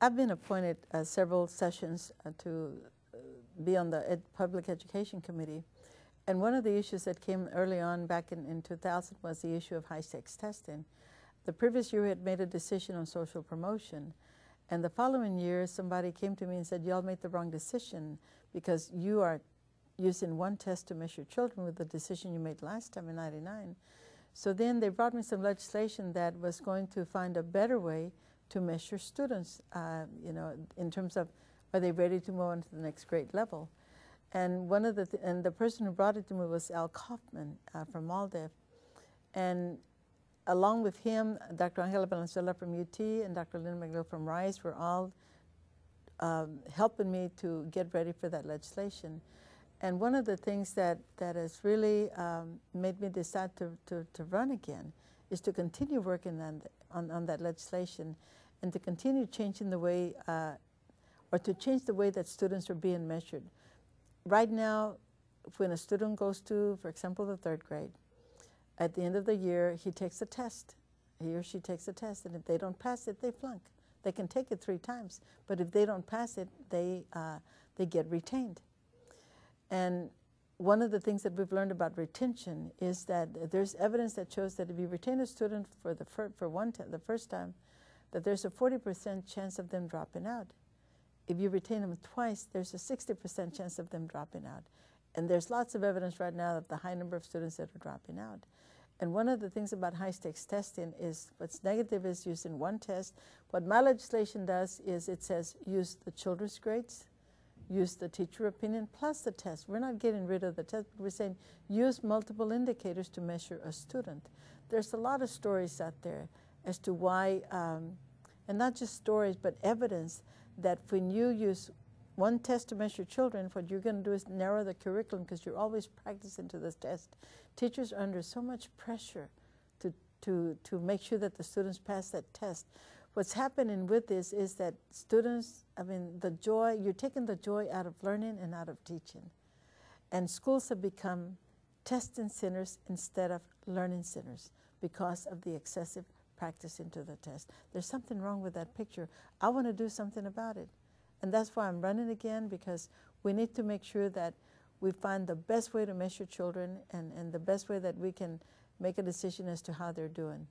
I've been appointed several sessions to be on the Public Education Committee. And one of the issues that came early on back in 2000 was the issue of high-stakes testing. The previous year we had made a decision on social promotion. And the following year, somebody came to me and said, y'all made the wrong decision because you are using one test to measure children with the decision you made last time in '99. So then they brought me some legislation that was going to find a better way to measure students, you know, in terms of are they ready to move on to the next grade level. And one of the person who brought it to me was Al Kaufman from MALDEF. And along with him, Dr. Angela Valenzuela from UT and Dr. Lynn McNeil from Rice were all helping me to get ready for that legislation. And one of the things that has really made me decide to run again is to continue working on that legislation and to continue changing the way, or to change the way that students are being measured. Right now, when a student goes to, for example, the 3rd grade, at the end of the year, he takes a test. He or she takes a test, and if they don't pass it, they flunk. They can take it 3 times, but if they don't pass it, they get retained. And one of the things that we've learned about retention is that there's evidence that shows that if you retain a student for the first time, that there's a 40% chance of them dropping out. If you retain them twice, there's a 60% chance of them dropping out. And there's lots of evidence right now of the high number of students that are dropping out. And one of the things about high-stakes testing is what's negative is using one test. What my legislation does is it says use the children's grades, use the teacher opinion, plus the test. We're not getting rid of the test, but we're saying use multiple indicators to measure a student. There's a lot of stories out there as to why, and not just stories, but evidence that when you use one test to measure children, what you're going to do is narrow the curriculum because you're always practicing to this test. Teachers are under so much pressure to make sure that the students pass that test. What's happening with this is that students, I mean, the joy, you're taking the joy out of learning and out of teaching. And schools have become testing centers instead of learning centers because of the excessive practice into the test. There's something wrong with that picture. I want to do something about it. And that's why I'm running again, because we need to make sure that we find the best way to measure children and the best way that we can make a decision as to how they're doing.